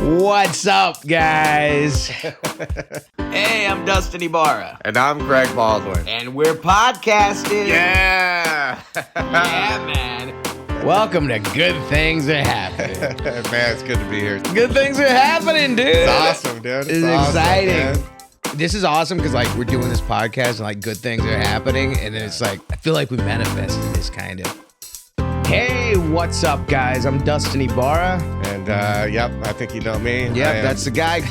What's up, guys? Hey, I'm Dustin Ibarra. And I'm Greg Baldwin. And we're podcasting. Yeah! Yeah, man. Welcome to Good Things Are Happening. Man, it's good to be here. Good things are happening, dude. It's awesome, dude. It's awesome, exciting. man. This is awesome because, like, we're doing this podcast and, like, good things are happening. And then it's like, I feel like we manifested this kind of. Hey, what's up, guys? I'm Dustin Ibarra. And, yep, I think you know me. Yep, that's the guy.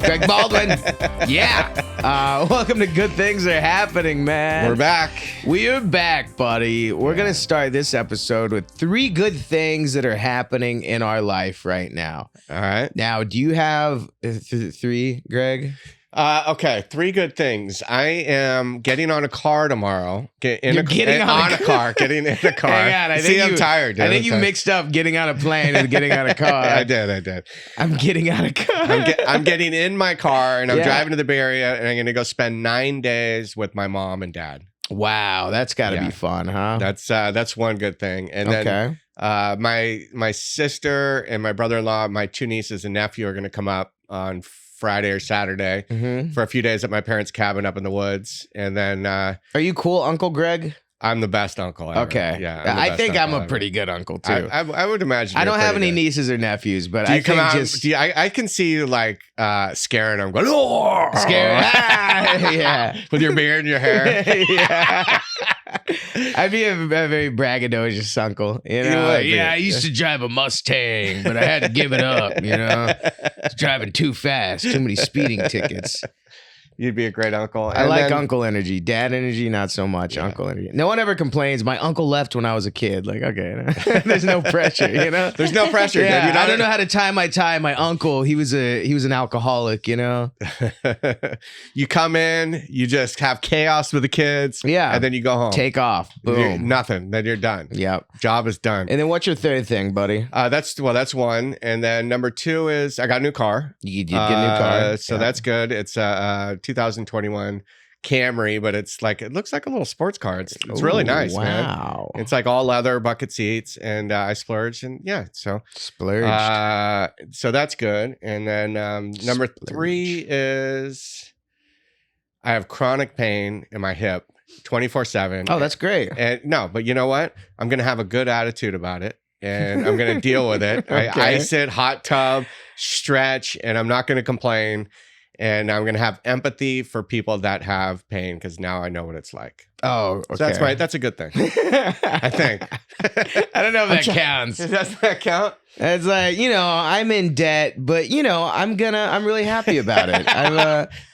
Greg Baldwin. Yeah. Welcome to Good Things Are Happening, man. We're back. We are back, buddy. We're going to start this episode with 3 good things that are happening in our life right now. All right. Now, do you have 3, Greg? Okay, 3 good things. I am getting on a car tomorrow. Getting in a car. Hang on, I'm tired, dude. I think you mixed up getting on a plane and getting on a car. I did. I'm getting on a car. I'm getting in my car, and I'm driving to the Bay Area, and I'm going to go spend 9 days with my mom and dad. Wow, that's got to be fun, huh? That's one good thing. And then my sister and my brother-in-law, my 2 nieces and nephew are going to come up on Friday or Saturday for a few days at my parents' cabin up in the woods. And then are you cool, Uncle Greg? I'm the best uncle ever. Okay. Yeah. I think I'm a pretty good uncle too. I would imagine. I don't have any nieces or nephews, but I think I can see you like scaring them, going, oh, scaring. Yeah. With your beard and your hair. Yeah. I'd be a very braggadocious uncle, you know. I used to drive a Mustang, but I had to give it up, you know. I was driving too fast, too many speeding tickets. You'd be a great uncle. I like uncle energy. Dad energy, not so much. Yeah. Uncle energy. No one ever complains. My uncle left when I was a kid. Like, okay, there's no pressure, you know. There's no pressure. Yeah, dude. I don't know how to tie my tie. My uncle, he was an alcoholic, you know. You come in, you just have chaos with the kids. Yeah, and then you go home. Take off. Boom. Nothing. Then you're done. Yep. Job is done. And then what's your third thing, buddy? That's one. And then number 2 is I got a new car. You did get a new car, so that's good. It's 2021 Camry, but it looks like a little sports car. It's really nice, man. Wow. It's like all leather, bucket seats, and I splurged, and so splurged. So that's good. And then number 3 is I have chronic pain in my hip 24/7. Oh, that's great. And no, but you know what? I'm gonna have a good attitude about it. And I'm going to deal with it. Okay. I ice it, hot tub, stretch, and I'm not going to complain. And I'm going to have empathy for people that have pain because now I know what it's like. Oh, okay. So that's a good thing, I think. I don't know if that counts. Does that count? It's like, you know, I'm in debt, but you know, I'm really happy about it.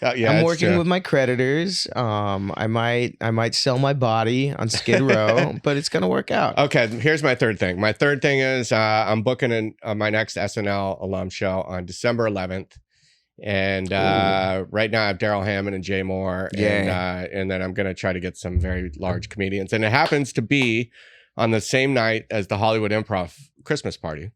I'm working with my creditors. I might sell my body on Skid Row, but it's gonna work out. Okay, here's my third thing. My third thing is I'm booking my next SNL alum show on December 11th. And right now I have Daryl Hammond and Jay Moore. And then I'm going to try to get some very large comedians. And it happens to be on the same night as the Hollywood Improv Christmas party.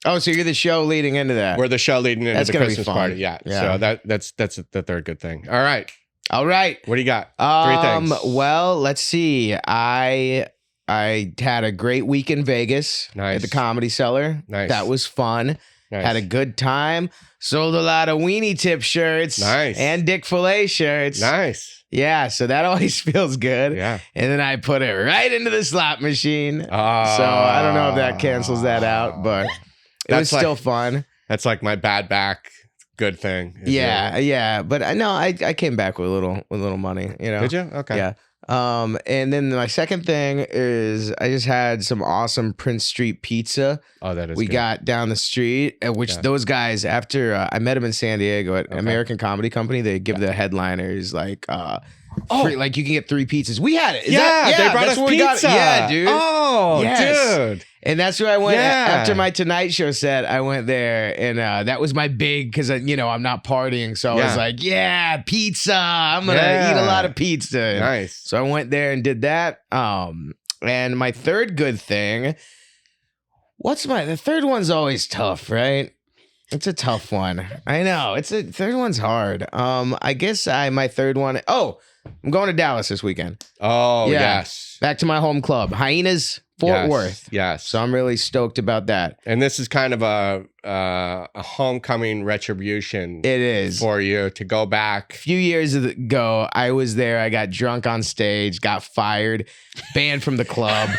Oh, so you're the show leading into that. We're the show leading into the Christmas party. Yeah. So that's the third good thing. All right. What do you got? 3 things. Well, let's see. I had a great week in Vegas at the Comedy Cellar. Nice. That was fun. Nice. Had a good time. Sold a lot of weenie tip shirts. Nice. And Dick Filet shirts. Nice. Yeah, so that always feels good. Yeah. And then I put it right into the slot machine. So I don't know if that cancels that out, but it was still fun. That's like my bad back good thing. Yeah. But I came back with a little money, you know. Did you? Okay. Yeah. And then my second thing is I just had some awesome Prince Street pizza. Oh, that is we good. got down the street, which those guys, after I met them in San Diego at American Comedy Company, they give the headliners like free, like you can get 3 pizzas. We had it. They brought us pizza. Yeah, dude. Oh, dude. And that's where I went after my Tonight Show set. I went there, and that was my big, because I'm not partying, so I was like, pizza. I'm gonna eat a lot of pizza. Nice. So I went there and did that. And my third good thing. The third one's always tough, right? It's a tough one. I know. Third one's hard. I guess my third one. Oh, I'm going to Dallas this weekend. Oh, yes. Back to my home club. Hyenas Fort Worth. Yes. So I'm really stoked about that. And this is kind of a homecoming retribution. It is. For you to go back. A few years ago, I was there. I got drunk on stage, got fired, banned from the club.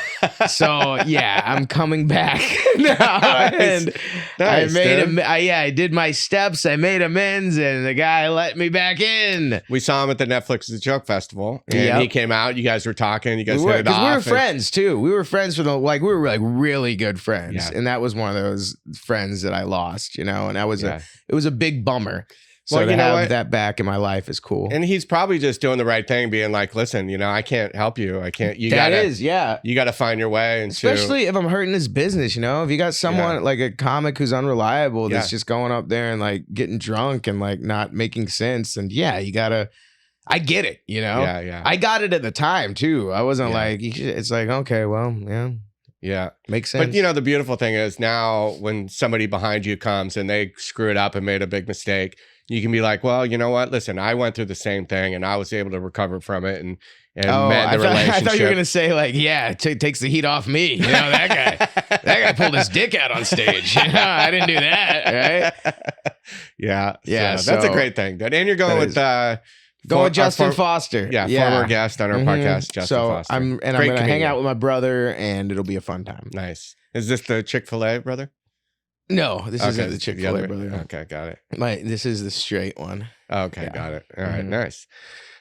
So yeah, I'm coming back now. Nice. And Nice, I made dude. I did my steps. I made amends, and the guy let me back in. We saw him at the Netflix The Joke Festival, and Yep. he came out. You guys were talking. You guys We were, hit it off. we were friends too. We were friends for we were like really good friends, Yeah. and that was one of those friends that I lost, and that was Yeah. it was a big bummer. So Well, to you know have what? that back in my life is cool. And he's probably just doing the right thing, being like, "Listen, I can't help you. I can't. You That gotta, is, yeah. you gotta find your way." And Especially if I'm hurting his business, if you got someone like a comic who's unreliable that's just going up there and like getting drunk and like not making sense, and you gotta. I get it, Yeah, yeah. I got it at the time too. I wasn't like, it's like, okay, well, Yeah. makes sense. But the beautiful thing is now when somebody behind you comes and they screw it up and made a big mistake, you can be like, well, you know what? Listen, I went through the same thing and I was able to recover from it and mend the relationship. I thought you were gonna say like, it takes the heat off me. That guy pulled his dick out on stage. I didn't do that, right? Yeah. Yeah, So that's a so- great thing. And you're going with Going with Justin Foster. Yeah, former guest on our podcast, Justin so Foster. I'm Great gonna hang comedian. out with my brother, and it'll be a fun time. Nice. Is this the Chick-fil-A brother? No, this isn't the Chick-fil-A other- brother. Okay, got it. This is the straight one. Okay, Yeah. got it. All right, Mhm. nice.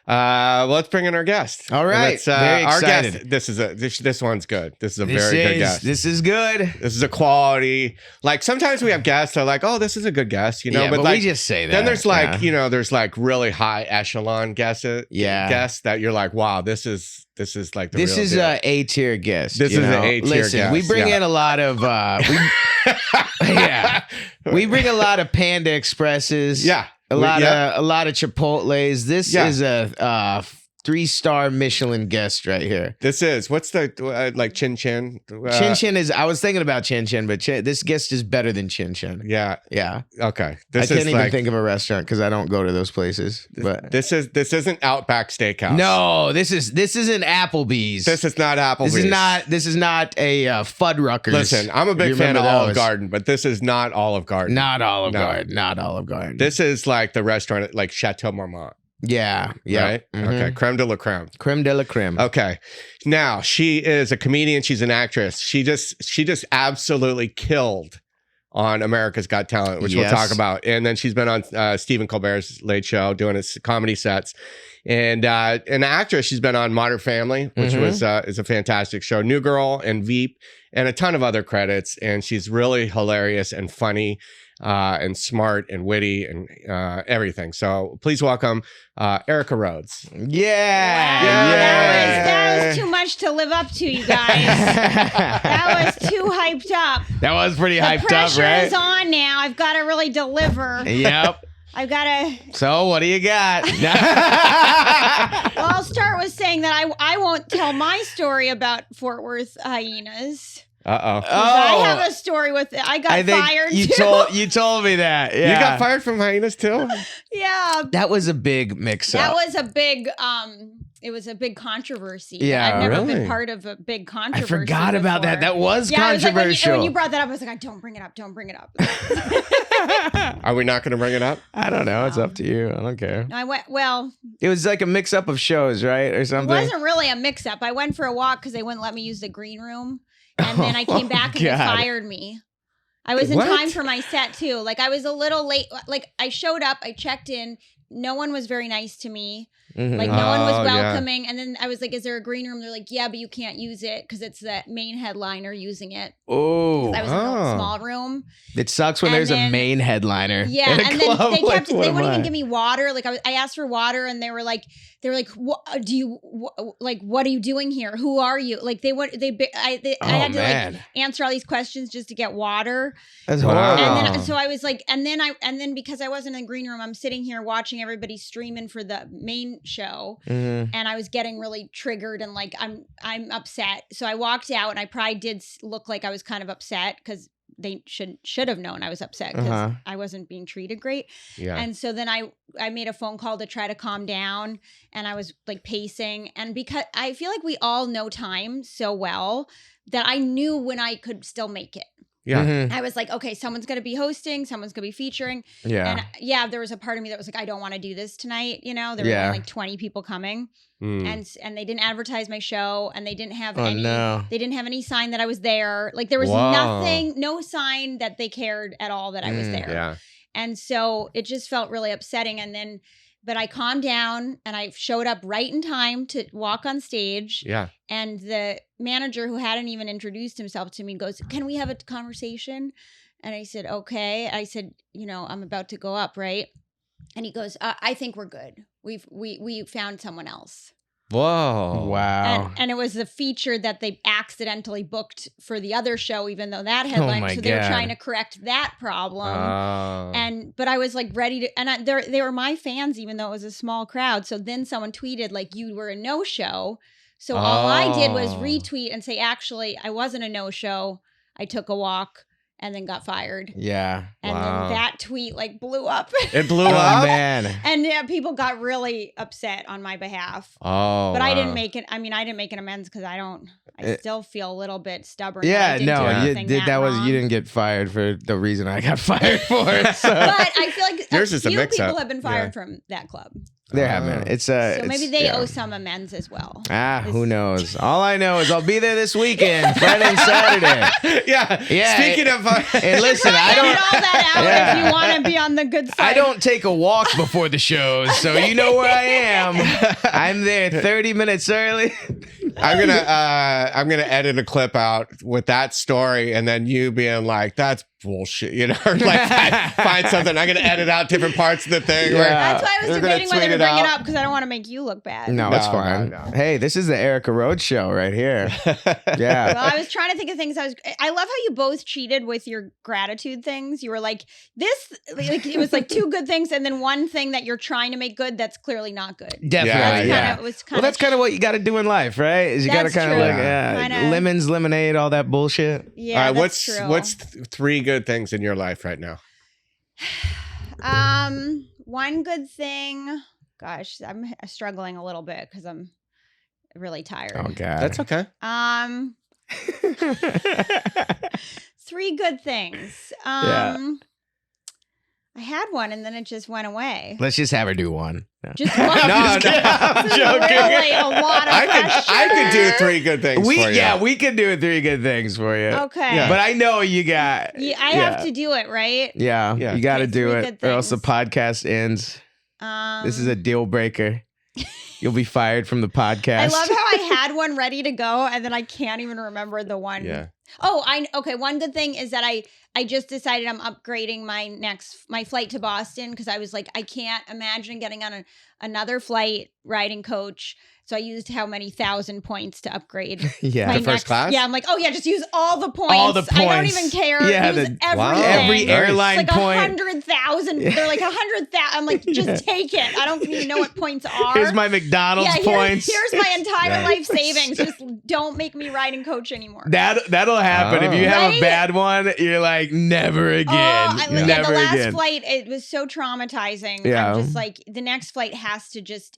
Well, let's bring in our guest. All right, Let's, very our excited. guest. This one's good. This is a very good guest. This is good. This is a quality. Like sometimes we have guests that are like, oh, this is a good guest, Yeah, but like we just say that. then there's like, yeah. there's like really high echelon guests that you're like, wow, this is like the This real is deal. a A-tier guest. This you is an know? A-tier Listen, guest, we bring yeah. in a lot of we bring a lot of Panda Expresses. Yeah. A lot of Chipotles. This Yeah. is a 3-star Michelin guest right here. This is what's the like Chin Chin? Chin Chin is. I was thinking about Chin Chin, but this guest is better than Chin Chin. Yeah. Yeah. Okay. I This can't is even like think of a restaurant because I don't go to those places. But this isn't Outback Steakhouse. no, this isn't Applebee's. This is not Applebee's. This is not a Fuddruckers. Listen, I'm a big You fan of remember Olive those? Garden, but this is not Olive Garden. Not Olive No. Garden. Not Olive Garden. This is like the restaurant, like Chateau Marmont. Yeah. Yeah. Right? Mhm. Okay. Creme de la creme. Creme de la creme. Okay. Now she is a comedian. She's an actress. She just absolutely killed on America's Got Talent, which we'll Yes. talk about. And then she's been on Stephen Colbert's Late Show doing his comedy sets. And an actress, she's been on Modern Family, which Mhm. is a fantastic show. New Girl and Veep and a ton of other credits. And she's really hilarious and funny and smart and witty and everything. So please welcome Erica Rhodes. Yeah. Wow, Yeah. that was too much to live up to, you guys. That was too hyped up. That was pretty The hyped up, pressure right? is on now. I've got to really deliver. Yep. I've got to. So what do you got? Well, I'll start with saying that I won't tell my story about Fort Worth hyenas. Uh-oh. 'Cause I have a story with it. I got I think fired you too. you told me that. Yeah. You got fired from hyenas too? Yeah, That was a big mix up. that was a big. It was a big controversy. Yeah, I've never really? been part of a big I controversy. forgot about that. before. That was Yeah, it was like controversial. when you brought that up, I was like, don't bring it up. Don't bring it up. Are we not going to bring it up? I don't know. It's up to you. I don't care. I went, well, It was like a mix up of shows, right? Or it something. wasn't really a mix up. I went for a walk because they wouldn't let me use the green room. And then I came back and they God. fired me. I was in What? time for my set too. Like I was a little late. Like I showed up, I checked in. No one was very nice to me. Mhm. Like no one was Oh, yeah. welcoming. And then I was like, is there a green room? They're like, yeah, but you can't use it because it's the main headliner using it. Oh, I was in a Oh. small room. it sucks when And there's a then- main headliner. Yeah, in a and then club. they Like, kept. what They am wouldn't I? even give me water. Like I asked for water, and they were like, what do you like? What are you doing here? Who are you? Like they would. I Oh, had to man. like answer all these questions just to get water. That's Wow. horrible. And then so I was like, and then because I wasn't in the green room, I'm sitting here watching everybody streaming for the main show, Mhm. and I was getting really triggered and like I'm upset. So I walked out, and I probably did look like I was kind of upset because they should have known I was upset because I wasn't being treated great. Yeah. And so then I made a phone call to try to calm down, and I was like pacing, and because I feel like we all know time so well that I knew when I could still make it. Yeah. I was like, okay, someone's going to be hosting, someone's going to be featuring. Yeah. And there was a part of me that was like, I don't want to do this tonight. There were only like 20 people coming, and they didn't advertise my show, and they didn't have they didn't have any sign that I was there. Like there was no sign that they cared at all that I was there. Yeah. And so it just felt really upsetting. But I calmed down and I showed up right in time to walk on stage. Yeah. And the manager, who hadn't even introduced himself to me, goes, "Can we have a conversation?" And I said, "Okay." I said, "I'm about to go up, right?" And he goes, "I think we're good. We found someone else." Whoa. Wow. And it was the feature that they accidentally booked for the other show, even though that headline. my So they were God. trying to correct that problem. Oh. But I was like ready to, and they were my fans, even though it was a small crowd. So then someone tweeted like, "You were a no-show." So all I did was retweet and say, "Actually, I wasn't a no-show. I took a walk and then got fired." Yeah. And then that tweet like blew up. It blew Oh up. man. And people got really upset on my behalf. Oh. But I didn't make it. I mean, I didn't make an amends because I still feel a little bit stubborn. that I Yeah, didn't do no, anything wrong. you didn't get fired for the reason I got fired for. So. But I feel like Yours a is a few mix-up. people have been fired from that club. There have been. It's So maybe they owe some amends as well. who knows? All I know is I'll be there this weekend, Friday and Saturday. Yeah. Speaking of, And listen, I Edit don't. all that out Yeah. if you want to be on the good side. I don't take a walk before the shows, so you know where I am. I'm there 30 minutes early. I'm gonna edit a clip out with that story, and then you being like, "That's bullshit," or like find something. I'm gonna edit out different parts of the thing. Yeah. where That's why I was you're gonna debating whether tweet to it bring it out. up because I don't want to make you look bad. No, it's No, fine. no. Hey, this is the Erica Rhodes show right here. Yeah. Well, I was trying to think of things. I love how you both cheated with your gratitude things. You were like, it was like two good things, and then one thing that you're trying to make good that's clearly not good. Definitely. Yeah. Well, that's kind of what you got to do in life, right? Is you got to That's kind of true. like Kinda. lemons, lemonade, all that bullshit. Yeah, All right, that's true. what's three good things in your life right now? One good thing. Gosh, I'm struggling a little bit because I'm really tired. Oh God. That's okay. Three good things. Yeah. I had one and then it just went away. Let's just have her do one. No. Just one. No, This I'm is joking. really a lot of I could do pressure. three good things for you. We could do three good things for you. Okay. Yeah. But I know you got. Yeah, I have to do it, right? Yeah, Yeah. you got to Okay, do three it, good or else the things. podcast ends. This is a deal breaker. You'll be fired from the podcast. I love how I had one ready to go and then I can't even remember the one. Yeah. Oh, okay. One good thing is that I just decided I'm upgrading my flight to Boston because I was like, I can't imagine getting on another flight riding coach. So I used how many 1,000 points to upgrade. Yeah. my The first class? Yeah, I'm like, oh yeah, just use all the points. All the I don't points. even care. Yeah, use the- everything. Wow. Every Nice. airline like point. 100,000. They're like 100,000. I'm like, just take it. I don't even know what points are. Here's my McDonald's points. Here's my entire Yeah. life savings. Just don't make me ride and coach anymore. That'll happen. If you have a Right? bad one, you're like, never again. the Never last again. flight, it was so traumatizing. Yeah. I'm just like, the next flight has to just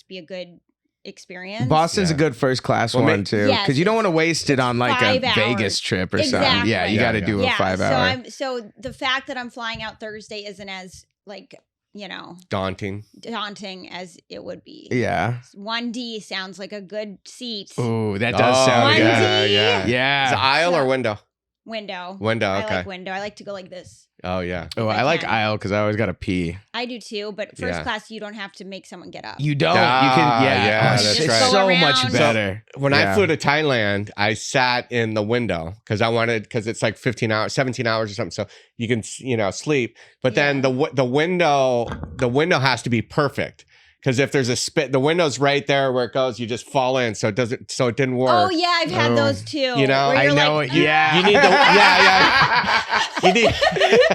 be a good experience. Boston's Yeah. a good first class Well, one too, Yes, because you don't want to waste it on like a 5 Vegas hours. trip or something. Exactly. Yeah, you Yeah, got to yeah. do a 5 hour. So the fact that I'm flying out Thursday isn't as like, Daunting. daunting as it would be. Yeah. 1D sounds like a good seat. Ooh, that does sound One good. D. Yeah. Is it Yeah. aisle or window? Window. Window. I Okay. like window. I like to go like this. Oh yeah. Oh, if I I like can. aisle because I always got to pee. I do too, but first Yeah. class, you don't have to make someone get up. You don't. Ah, you can. yeah, Yeah. that's it's right. so Go much around. better. When I Yeah. flew to Thailand, I sat in the window because it's like 15 hours, 17 hours or something. So you can, sleep. But then the window has to be perfect Because if there's the window's right there where it goes, you just fall in. So it didn't work. Oh yeah, I've had those too. You know, I know it. Yeah, you need the you need.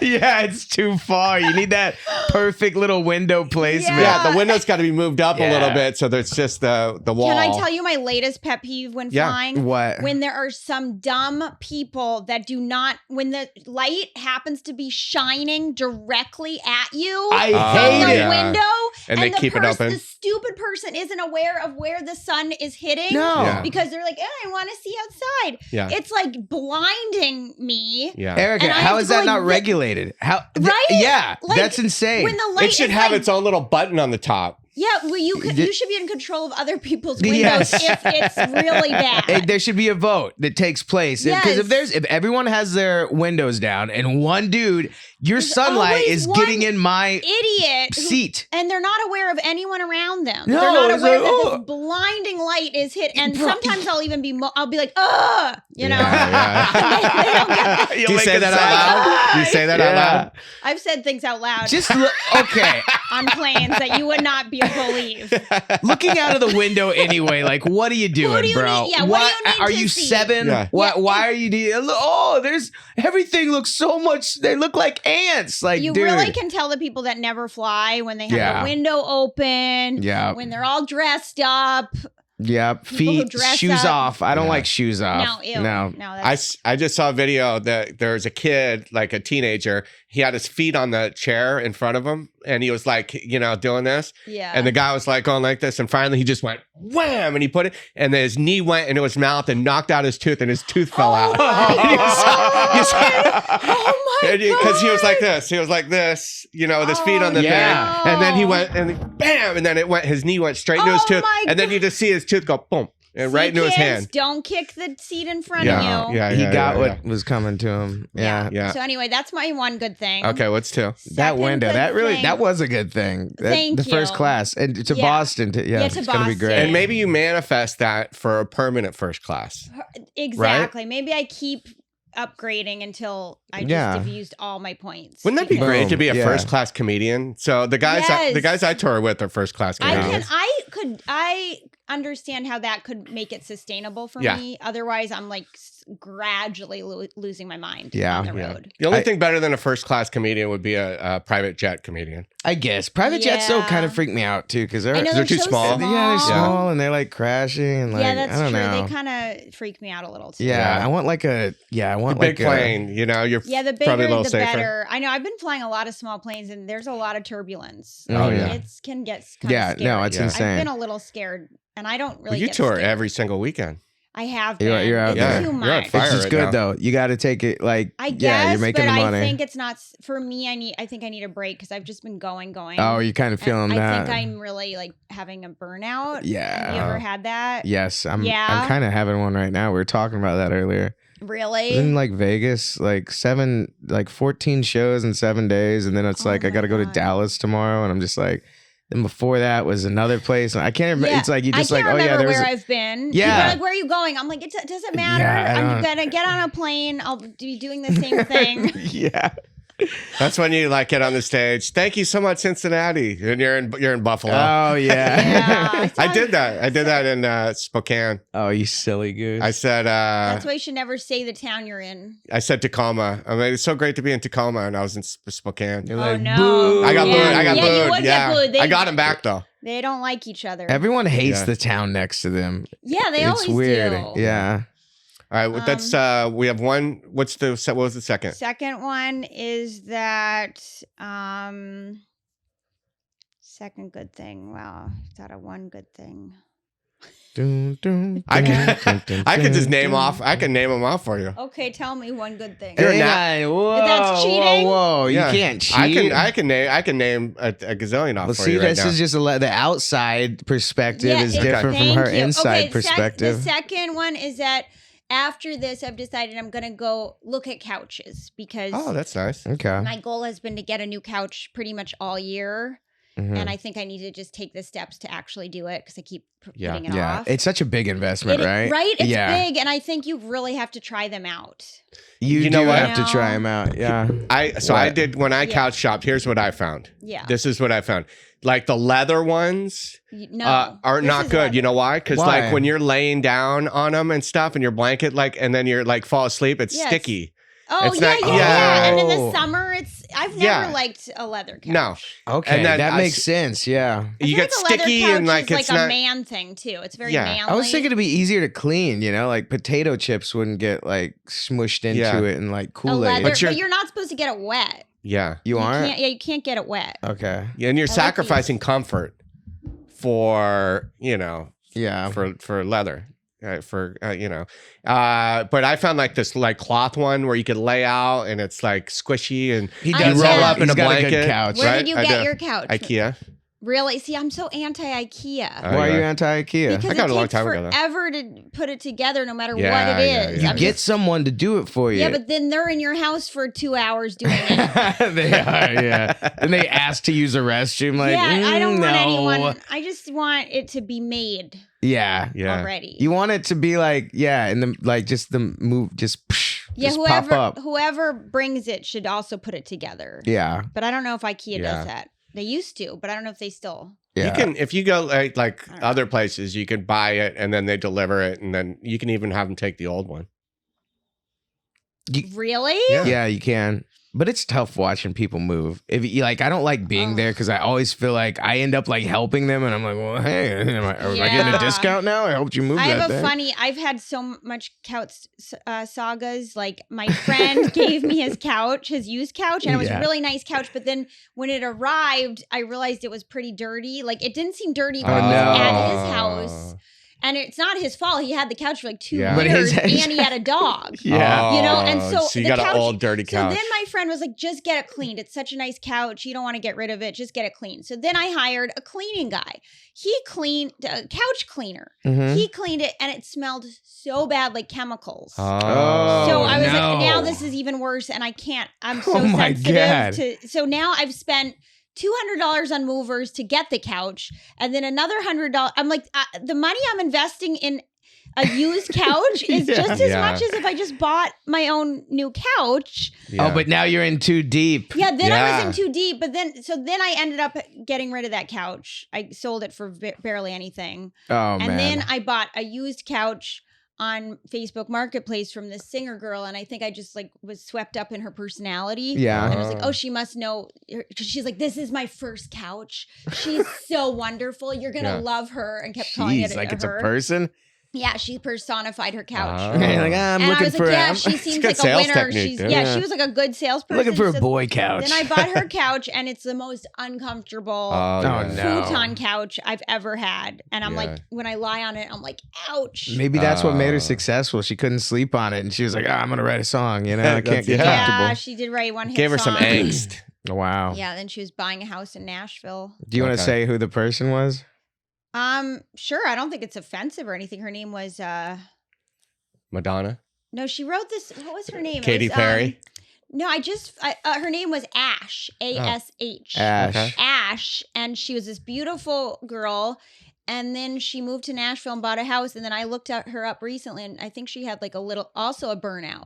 Yeah, it's too far. You need that perfect little window placement. Yeah, the window's got to be moved up a little bit so there's just the wall. Can I tell you my latest pet peeve when flying? What? When there are some dumb people that do not, when the light happens to be shining directly at you I hate the window, and they keep it open. The stupid person isn't aware of where the sun is hitting. Because they're like, I want to see outside. Yeah. It's like blinding me. Yeah. Erica, how is that not regulated? How? Right? Yeah, Like, that's insane. When the light It should have its own little button on the top. Yeah, well, you should be in control of other people's windows if it's really bad. There should be a vote that takes place because if everyone has their windows down and one dude, your sunlight is getting in my seat, and they're not aware of anyone around them. No, they're not aware that this blinding light is hit, and sometimes I'll even be I'll be like, ugh, you know. They don't get Do you say that out loud? You say that out loud? I've said things out loud. Just okay. On planes that you would not believe. Looking out of the window anyway, like, what are you doing, bro? Yeah, what do you need are to you see? 7? Yeah. Why are you? There's everything looks so much. They look like ants. Like, you dude. really can tell the people that never fly when they have the window open. Yeah. When they're all dressed up. Yeah, feet, shoes off. I don't like shoes off. No. I just saw a video that there's a kid, like a teenager. He had his feet on the chair in front of him, and he was like, doing this. Yeah. And the guy was like going like this, and finally he just went wham, and he put it, and then his knee went into his mouth and knocked out his tooth, and his tooth fell out. Because he was like this. He was like this, with his feet on the thing, and then he went and bam, and then his knee went straight into his tooth, and then you just see his tooth go boom. And right into his hand. Don't kick the seat in front of you. Yeah, he got what was coming to him. Yeah. So anyway, that's my one good thing. Okay, what's 2? That window. That was a good thing. Thank you. The first class and to Boston. It's gonna be great. And maybe you manifest that for a permanent first class. Exactly. Right? Maybe I keep upgrading until I just have used all my points. Wouldn't that be great to be a first class comedian? So the guys I tour with are first class comedians. I understand how that could make it sustainable for me. Otherwise, I'm like gradually losing my mind on the road. The only thing better than a first class comedian would be a private jet comedian. I guess private jets still kind of freak me out too because they're too small. Yeah, they're small and they're like crashing and like that's I don't true. know. They kind of freak me out a little too. Yeah, I want like a big plane. You're the bigger probably a little the safer. better. I know I've been flying a lot of small planes and there's a lot of turbulence. Oh yeah, it can get kind of scary. No, it's insane. I've been a little scared and I don't really. You get tour scared. every single weekend. I have been. You're out there. Too much. You're on fire It's just right good now. though. You got to take it like I guess, you're making but the money. I think it's not for me. I think I need a break because I've just been going. Oh, you're kind of feeling that. I think I'm really like having a burnout. Yeah. Have you ever had that? Yes, I'm kind of having one right now. We were talking about that earlier. Really? In like Vegas, like 14 shows in 7 days, and then it's like I got to go to Dallas tomorrow, and I'm just like. Then before that was another place. I can't remember. It's like you just like, oh yeah, there's where I've been. Yeah. People are like, where are you going? I'm like, it doesn't matter. I'm gonna get on a plane. I'll be doing the same thing. Yeah. That's when you like get on the stage. Thank you so much, Cincinnati, and you're in Buffalo. Oh yeah. I did that. I did that in Spokane. Oh, you silly goose. I said. That's why you should never say the town you're in. I said Tacoma. I mean, it's so great to be in Tacoma, and I was in Spokane. You're like, no! Boo. I got booed. I got booed. You would get booed. I got him back though. They don't like each other. Everyone hates the town next to them. Yeah, they always do. It's weird. Yeah. All right, that's we have one. What was the second? Second one is that second good thing. Wow, thought of one good thing. I can just name off. I can name them off for you. Okay, tell me one good thing. Whoa, that's cheating. Whoa, you can't cheat. I can name a gazillion off for you right now. This is just the outside perspective is different from her inside perspective. The second one is that after this, I've decided I'm going to go look at couches because that's nice. Okay. My goal has been to get a new couch pretty much all year. and I think I need to just take the steps to actually do it because I keep putting it off. It's such a big investment, right? Right? It's big, and I think you really have to try them out. You know what? have to try them out. Yeah. I did when I couch shopped. Here's what I found. Yeah. This is what I found. Like the leather ones are not good. Leather. You know why? Because like when you're laying down on them and stuff, and your blanket and then you're like fall asleep, it's sticky. Oh, it's yeah. And in the summer, I've never liked a leather couch. No. Okay, and that makes sense. Yeah. You get sticky and like it's it's like not a man thing too. It's very manly. I was thinking it'd be easier to clean, like potato chips wouldn't get like smushed into it and like Kool-Aid. But you're not supposed to get it wet. Yeah. You aren't? You can't get it wet. Okay. Yeah, and you're sacrificing comfort for, for leather. But I found like this like cloth one where you could lay out and it's like squishy and you roll up in a blanket. A good couch. Where did you get your couch? IKEA. Really? See, I'm so anti-IKEA. Why are you anti-IKEA? Because I got it a long takes time ago. forever to put it together, no matter what it is. You get someone to do it for you. Yeah, but then they're in your house for 2 hours doing it. They are, yeah. And they ask to use a restroom. Like, I don't want anyone. I just want it to be made. Yeah. Already. You want it to be like, and the like, just the move, just whoever pop up. Whoever brings it should also put it together. Yeah. But I don't know if IKEA does that. They used to, but I don't know if they still. Yeah. You can, if you go like other places, you can buy it and then they deliver it, and then you can even have them take the old one. Really? Yeah, you can. But it's tough watching people move. If you I don't like being there because I always feel like I end up like helping them, and I'm like, well, hey, am I getting a discount now? I helped you move. I've had so much couch sagas. Like my friend gave me his used couch, and it was a really nice couch. But then when it arrived, I realized it was pretty dirty. Like it didn't seem dirty, but it was at his house. And it's not his fault. He had the couch for like 2 years, and he had a dog. And so you got an old dirty couch. So then my friend was like, "Just get it cleaned. It's such a nice couch. You don't want to get rid of it. Just get it cleaned." So then I hired a cleaning guy. He cleaned a couch cleaner. Mm-hmm. He cleaned it, and it smelled so bad, like chemicals. So I was like, now this is even worse, and I can't. I'm so sensitive to. So now I've spent $200 on movers to get the couch, and then another $100. I'm like, the money I'm investing in a used couch is just as much as if I just bought my own new couch. Yeah. Oh, but now you're in too deep. Yeah, then I was in too deep. But then I ended up getting rid of that couch. I sold it for barely anything. Oh, man. And then I bought a used couch on Facebook Marketplace from this singer girl, and I think I just like was swept up in her personality. Yeah. And I was like, oh, she must know, because she's like, this is my first couch. She's so wonderful. You're gonna love her, and kept calling it like it's her. A person. Yeah, she personified her couch. I'm looking for. She seems like a winner. She was like a good salesperson. Looking for a boy couch. Then I bought her couch, and it's the most uncomfortable futon couch I've ever had. And I'm like, when I lie on it, I'm like, ouch. Maybe that's what made her successful. She couldn't sleep on it, and she was like, I'm gonna write a song. I can't get comfortable. Yeah, she did write one hit Gave her song. some angst. Wow. Yeah, then she was buying a house in Nashville. Do you want to say who the person was? Sure. I don't think it's offensive or anything. Her name was Madonna. No, she wrote this. What was her name? Katy Perry. No, her name was Ash. ASH. Ash, and she was this beautiful girl. And then she moved to Nashville and bought a house. And then I looked her up recently, and I think she had like a burnout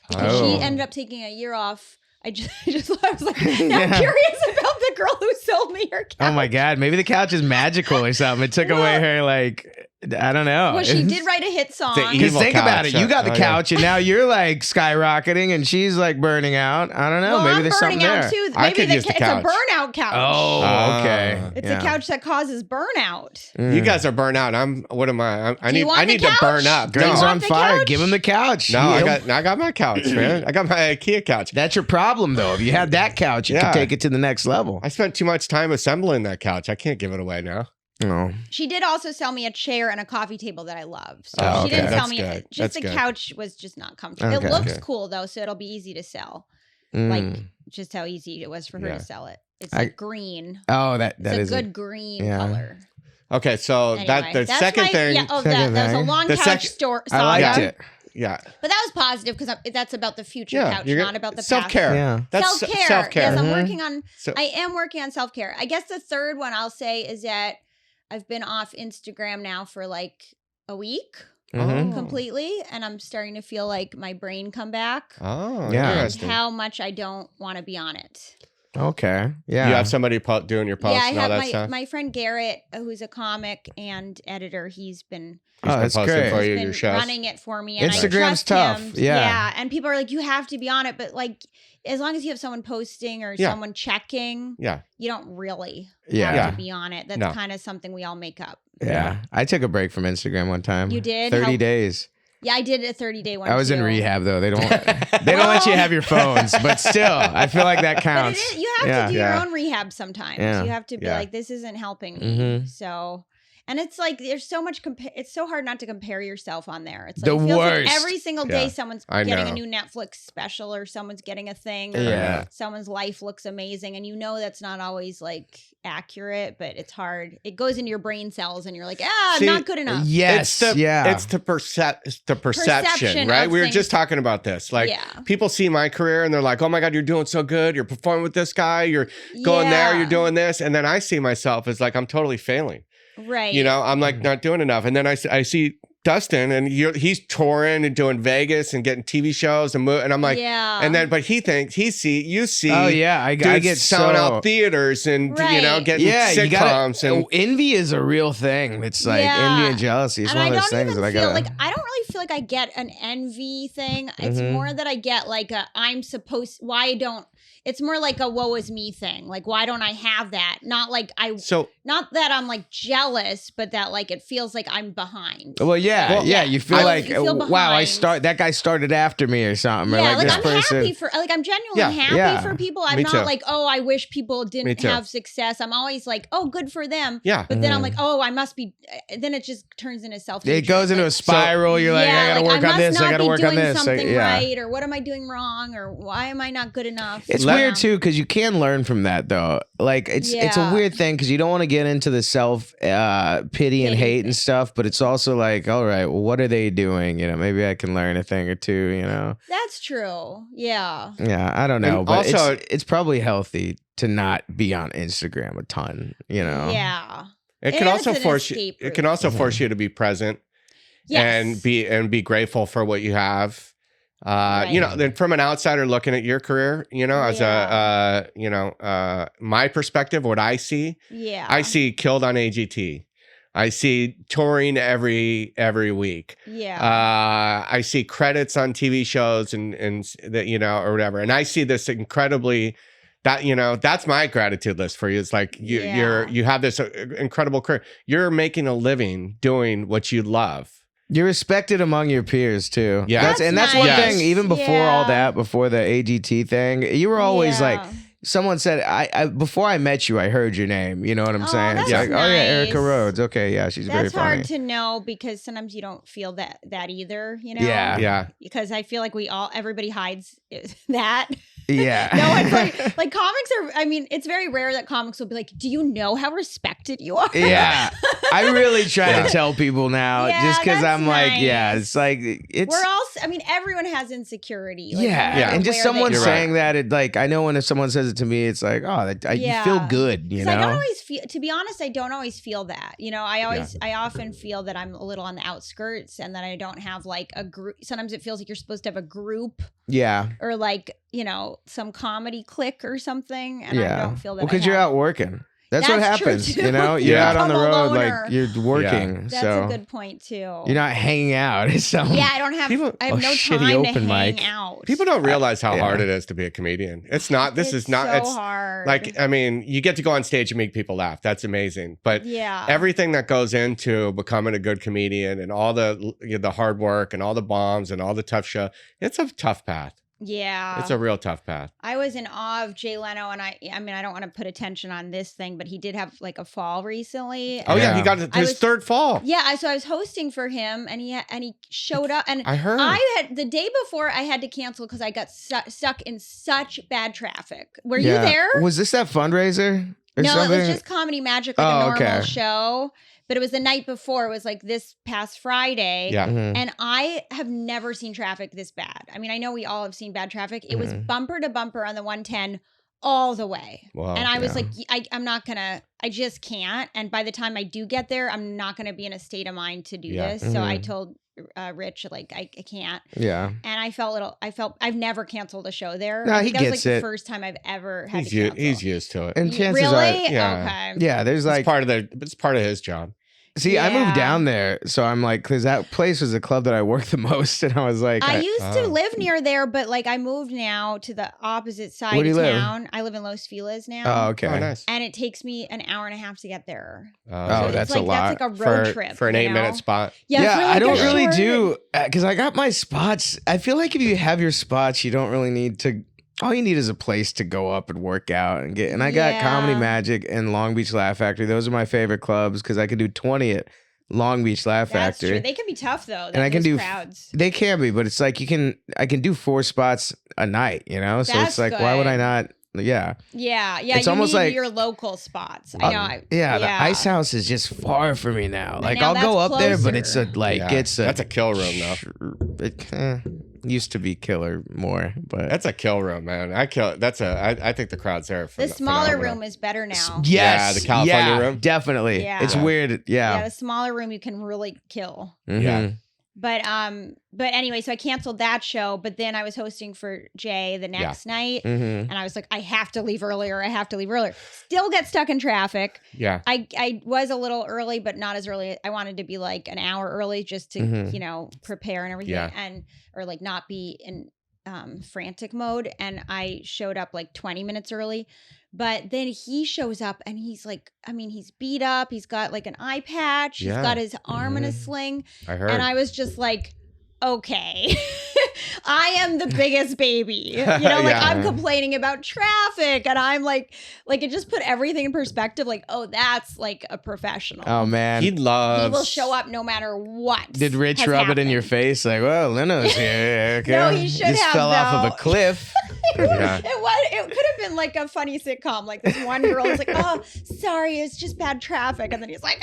because she ended up taking a year off. I was like, I'm curious about the girl who sold me her couch. Oh my God, maybe the couch is magical or something. It took away her I don't know. Well, she did write a hit song. Because think about it. You got the couch, and now you're like skyrocketing, and she's like burning out. I don't know. Well, maybe there's something there. Too. I could use the couch. It's a burnout couch. Oh, okay. It's a couch that causes burnout. You guys are burnt out. What am I? I need to burn up. Greg's on fire. Give him the couch. No, I got my couch, man. I got my IKEA couch. That's your problem, though. If you had that couch, you could take it to the next level. I spent too much time assembling that couch. I can't give it away now. No. She did also sell me a chair and a coffee table that I love. So she didn't sell me just the couch was just not comfortable. Okay. It looks cool though, so it'll be easy to sell. Like just how easy it was for her to sell it. It's like green. Oh, that it's is a good green color. Okay, so anyway, the second thing. Yeah, that was a long couch store. I liked it. Yeah. But that was positive because that's about the future couch, not about the self-care. past. Yeah. That's self-care. Self-care. Yes, I am working on self-care. I guess the third one I'll say is that I've been off Instagram now for like a week. Completely, and I'm starting to feel like my brain come back. Oh, yeah. And how much I don't want to be on it. Okay. Yeah. You have somebody doing your posts and all that stuff? stuff? My friend Garrett, who's a comic and editor, he's been that's great. For you, your shows. Running it for me. And Instagram's tough. Him. Yeah. And people are like, you have to be on it. But like, as long as you have someone posting or someone checking, you don't really have to be on it. That's kind of something we all make up. Yeah. I took a break from Instagram one time. You did? 30 days. Yeah, I did a 30-day one. I was in rehab though. They don't let you have your phones, but still, I feel like that counts. But you have to do your own rehab sometimes. Yeah. You have to be like, this isn't helping me. So, and it's like there's so much. It's so hard not to compare yourself on there. It's like the it feels worst. like every single day someone's getting a new Netflix special or someone's getting a thing. Or someone's life looks amazing, and that's not always like accurate, but it's hard. It goes into your brain cells, and you're like, not good enough. Yes, it's the perception, right? We were just talking about this. Like people see my career and they're like, "Oh my God, you're doing so good. You're performing with this guy. You're going there. You're doing this," and then I see myself as like I'm totally failing. Right. I'm like not doing enough. And then I see Dustin and he's touring and doing Vegas and getting TV shows and I'm like, and then, but you see, oh yeah, I get selling out theaters and, getting sitcoms. And envy is a real thing. It's like envy and jealousy. It's one of those things that I got. Like, I don't really feel like I get an envy thing. It's more that I get like it's more like a woe is me thing. Like, why don't I have that? Not that I'm like jealous, but that like it feels like I'm behind. Well, you feel like, wow, that guy started after me or something. Yeah, or like this I'm person. happy for, like, I'm genuinely happy for people. I'm not like, oh, I wish people didn't have success. I'm always like, oh, good for them. Yeah. But then I'm like, oh, I must be, then it just turns into self-hatred. It goes into a spiral. You're like, I gotta work on this. I gotta work on this. Something right, or what am I doing wrong, or why am I not good enough? It's weird too, because you can learn from that though. Like it's a weird thing because you don't want to get into the self pity and hate and stuff, but it's also like, all right, well, what are they doing? Maybe I can learn a thing or two. That's true. Yeah. Yeah, I don't know, and but also, it's probably healthy to not be on Instagram a ton. Yeah. It can also force you. It can also force you to be present. Yes. and be grateful for what you have. Then from an outsider looking at your career, as my perspective, what I see, I see Killed on AGT. I see touring every week. Yeah. I see credits on TV shows and that, or whatever. And I see this incredibly, that's my gratitude list for you. It's like you have this incredible career. You're making a living doing what you love. You're respected among your peers too. Yeah. That's one thing. Even before all that, before the AGT thing, you were always like, someone said, I before I met you, I heard your name. You know what I'm saying? It's like, nice. oh yeah, Erica Rhodes. Okay, yeah, she's very funny. That's hard to know because sometimes you don't feel that either. Yeah. Because I feel like everybody hides that. Yeah. No one's like comics are, I mean, it's very rare that comics will be like, do you know how respected you are? Yeah. I really try to tell people now just because I'm nice. like, it's like, we're all, I mean, everyone has insecurity. Like, and just someone saying that, it like, I know when if someone says it to me, it's like, oh, you feel good, you know? I don't always feel, to be honest, I don't always feel that. I often feel that I'm a little on the outskirts and that I don't have like a group. Sometimes it feels like you're supposed to have a group. Yeah. Or like, some comedy clique or something. And I don't feel that. Well, because you're out working. That's what happens, You're out on the road, like you're working. That's so a good point too. You're not hanging out. I don't have. I have no time to hang out. People don't realize how hard it is to be a comedian. It's not. This is not. It's so hard. Like, I mean, you get to go on stage and make people laugh. That's amazing. But everything that goes into becoming a good comedian and all the hard work and all the bombs and all the tough show, it's a tough path. Yeah. It's a real tough path. I was in awe of Jay Leno, and I mean, I don't want to put attention on this thing, but he did have like a fall recently. Oh yeah, he got his third fall. Yeah, so I was hosting for him, and he showed up, and I heard the day before I had to cancel because I got stuck in such bad traffic. Were you there? Was this that fundraiser? No, it was just Comedy Magic, like a normal show. but it was the night before. It was like this past Friday. Yeah. And I have never seen traffic this bad. I mean, I know we all have seen bad traffic. It was bumper to bumper on the 110 all the way. Wow. And I was like, I'm not going to, I just can't. And by the time I do get there, I'm not going to be in a state of mind to do this. So I told Rich, like, I can't. Yeah. And I've never canceled a show there. No, I he think that was gets like it. the first time I've ever had to cancel. He's used to it. And chances really? are, Yeah. Okay. yeah, there's like It's part of his job. See, I moved Yeah. down there, so I'm like, because that place was the club that I worked the most, and I was like, I used to live near there, but like I moved now to the opposite side Where do of you live? town. I live in Los Feliz now. oh, okay. Oh, nice. And it takes me an hour and a half to get there. Oh, it's that's like, a lot. That's like a road trip. For an you 8-minute know? spot. Yeah, for like I don't a really short- do, because I got my spots. I feel like if you have your spots, you don't really need to. All you need is a place to go up and work out and get. And I got Comedy Yeah. Magic and Long Beach Laugh Factory. Those are my favorite clubs because I could do 20 at Long Beach Laugh That's Factory. true. They can be tough though. And I can do crowds. They can be, but it's like I can do 4 spots a night, you know? So That's it's like, why would I good. not? Yeah. Yeah. It's you almost need like- your local spots. I know. Yeah, the ice house is just far for me now. But Like now I'll go that's up there, but it's closer. That's a kill room though. It used to be killer more, but That's a kill room, man. I think the crowd's there. The smaller room is better now. yes, Yeah, the California room? definitely. Yeah. It's Yeah. weird. Yeah, Yeah. the smaller room you can really kill. Yeah. Mhm. But anyway, so I canceled that show, but then I was hosting for Jay the next night. Mhm. And I was like, I have to leave earlier. Still get stuck in traffic. Yeah. I was a little early, but not as early. I wanted to be like an hour early just to, Mhm. prepare and everything. Yeah. Or like not be in frantic mode. And I showed up like 20 minutes early. But then he shows up and he's like, he's beat up. He's got like an eye patch. He's Yeah. got his arm in a sling. I heard. And I was just like, okay, I am the biggest baby. You know, like Yeah. I'm complaining about traffic and I'm like it just put everything in perspective. Like, oh, that's like a professional. Oh man. He He loves. will show up no matter what. Did Rich has rub it in your happened. face? Like, well, Leno's here. Okay. No, he should Just have, fell off of though. a cliff. Yeah. It could have been like a funny sitcom. Like this one girl is like, oh, sorry, it's just bad traffic. And then he's like,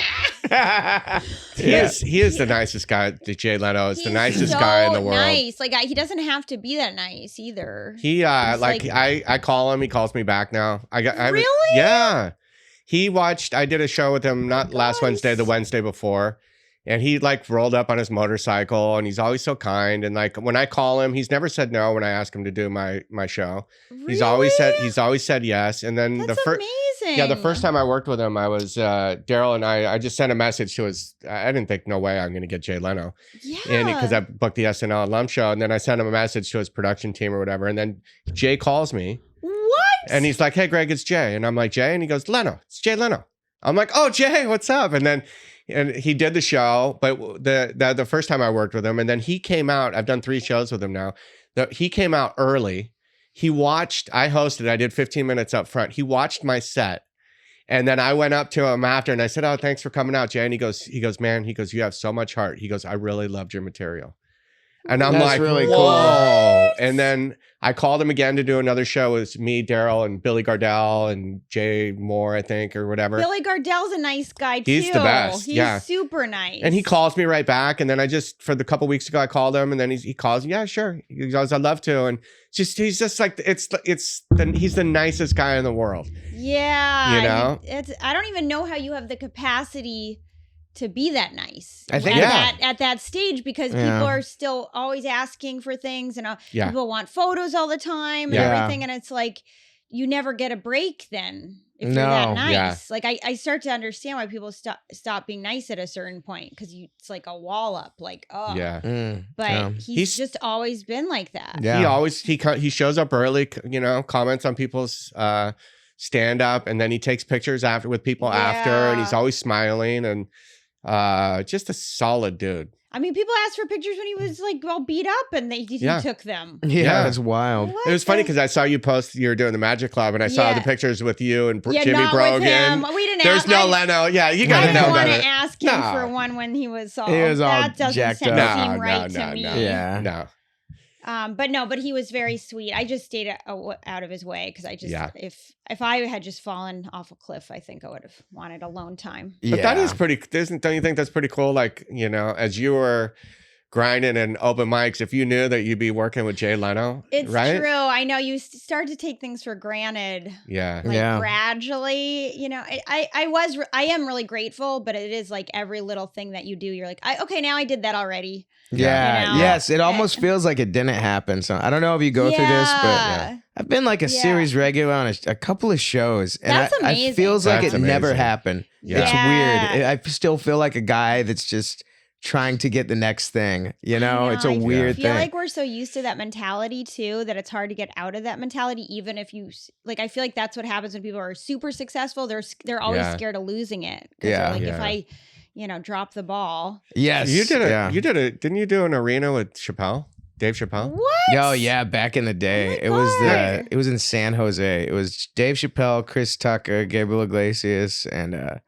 ah. He is the nicest guy. Jay Leno is the He's nicest so guy in the world. Nice. Like he doesn't have to be that nice either. He He's I call him. He calls me back now. Really? Yeah. He watched. I did a show with him not last Nice. Wednesday, the Wednesday before, and he like rolled up on his motorcycle, and he's always so kind. And like when I call him, he's never said no when I ask him to do my show. Really? He's always said yes. And then That's amazing. Yeah, the first time I worked with him, I was Daryl and I just sent a message to his. I didn't think no way I'm going to get Jay Leno, Yeah. and because I booked the SNL alum show, and then I sent him a message to his production team or whatever, and then Jay calls me What? and he's like, "Hey, Greg, it's Jay," and I'm like, "Jay," and he goes, "Leno, it's Jay Leno." I'm like, "Oh, Jay, what's up?" And then he did the show, but the first time I worked with him, and then he came out. I've done 3 shows with him now. He came out early. He watched. I hosted. I did 15 minutes up front. He watched my set. And then I went up to him after and I said, "Oh, thanks for coming out, Jay." And he goes, "Man," he goes, "you have so much heart." He goes, "I really loved your material." And I'm That's like, really "Whoa." cool. And then I called him again to do another show. It was me, Daryl, and Billy Gardell and Jay Moore, I think, or whatever. Billy Gardell's a nice guy too. He's the best, He's yeah. super nice. And he calls me right back. And then I just, for the couple weeks ago, I called him and then he calls, "Yeah, sure." He goes, "I'd love to." And he's just like, he's the nicest guy in the world. Yeah. You know? I don't even know how you have the capacity to be that nice. I think- at that stage because Yeah. people are still always asking for things and Yeah. people want photos all the time and Yeah. everything. And it's like, you never get a break then if you're No. that nice. Yeah. Like I start to understand why people stop being nice at a certain point because it's like a wall up. Like, oh, Yeah. but yeah. he's just always been like that. Yeah. He shows up early, comments on people's stand up, and then he takes pictures after with people after, and he's Yeah. always smiling and just a solid dude. I mean, people asked for pictures when he was like all beat up and he Yeah. took them. Yeah, Yeah. that's wild. What It was funny the- because I saw you post you were doing the Magic Club, and I saw Yeah. the pictures with you and Yeah, Jimmy not Brogan. with him. We didn't There's ask. no I, Leno. Yeah, you I gotta didn't know want better. to ask him No. for one when he was all. He was all that doesn't jacked seem up. right No, to me. no. Yeah. No. But he was very sweet. I just stayed out of his way because I just, if I had just fallen off a cliff, I think I would have wanted alone time. Yeah. But that is pretty, don't you think that's pretty cool? Like, you know, as you were grinding and open mics, if you knew that you'd be working with Jay Leno, it's right? true. I know you start to take things for granted. Yeah. Gradually, you know, I am really grateful, but it is like every little thing that you do, you're like, okay, now I did that already. Yeah. You know? Yes. It almost feels like it didn't happen. So I don't know if you go through this, but I've been like a series regular on a couple of shows, and that's amazing. it feels like it never happened. Yeah. It's weird. I still feel like a guy that's just trying to get the next thing, you know? It's a weird thing. I feel like we're so used to that mentality too that it's hard to get out of that mentality. Even if you like, I feel like that's what happens when people are super successful. They're always scared of losing it. Yeah, like if I, drop the ball. Yes, you did it. You did it. Didn't you do an arena with Chappelle? Dave Chappelle? What? Oh yeah, back in the day, it was in San Jose. It was Dave Chappelle, Chris Tucker, Gabriel Iglesias, and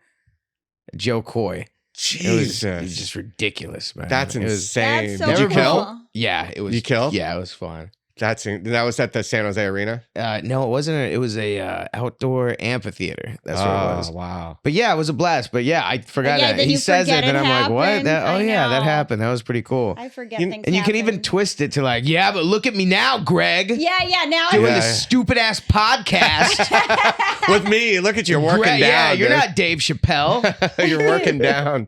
Joe Coy. Jesus. It was just ridiculous, man. That's insane. That's so Did you kill? Yeah, it was. You kill? Yeah, it was fun. That was at the San Jose Arena? No, it wasn't. It was a outdoor amphitheater. That's what it was. Oh, wow. But yeah, it was a blast. But yeah, I forgot that. He says it, and I'm like, what? That happened. That was pretty cool. I forget things And you can even twist it to like, yeah, but look at me now, Greg. Yeah, now doing this stupid ass podcast. With me, look at you working down. Yeah, you're not Dave Chappelle. You're working down.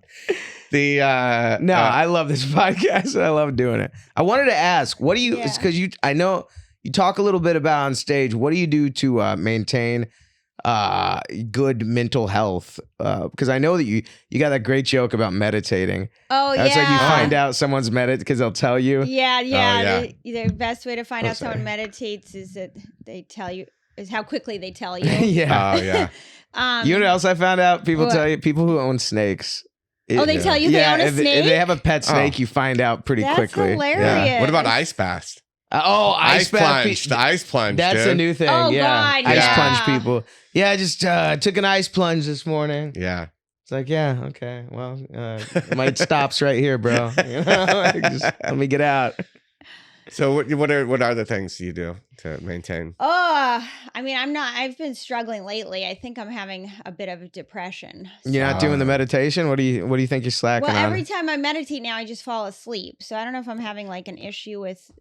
I love this podcast and I love doing it. I wanted to ask, what do you? It's because I know you talk a little bit about on stage. What do you do to maintain good mental health? Because I know that you got that great joke about meditating. Oh yeah, it's like you find out someone's because they'll tell you. Yeah. The best way to find out someone meditates is that they tell you is how quickly they tell you. Yeah. Oh yeah. You know what else I found out? People tell you, people who own snakes. They tell you they own a snake? If they have a pet snake, you find out pretty quickly. That's hilarious. Yeah. What about ice baths? Ice plunge. The ice plunge. That's dude. a new thing. Oh, yeah. God, ice plunge people. Yeah, I just took an ice plunge this morning. Yeah. It's like, yeah, okay. Well, my stop's right here, bro. You know? Just let me get out. So what are the things you do to maintain? I mean, I've been struggling lately. I think I'm having a bit of depression. So. You're not doing the meditation? What do you think you're slacking on? Well, every time I meditate now, I just fall asleep. So I don't know if I'm having like an issue with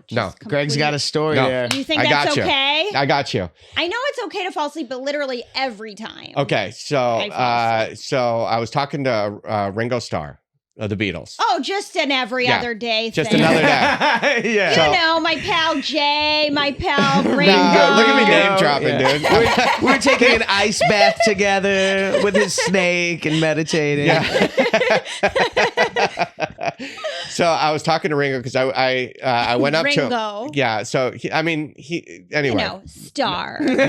just Greg's got a story there. You think that's okay? I got you. I know it's okay to fall asleep, but literally every time. Okay, so I was talking to Ringo Starr of the Beatles. Oh, just an every other day just thing. Another day. You know, my pal Jay, my pal Ringo. Look at me name dropping, dude. We're taking an ice bath together with his snake and meditating. Yeah. So I was talking to Ringo because I went up to him. Yeah. So he anyway. Star. No.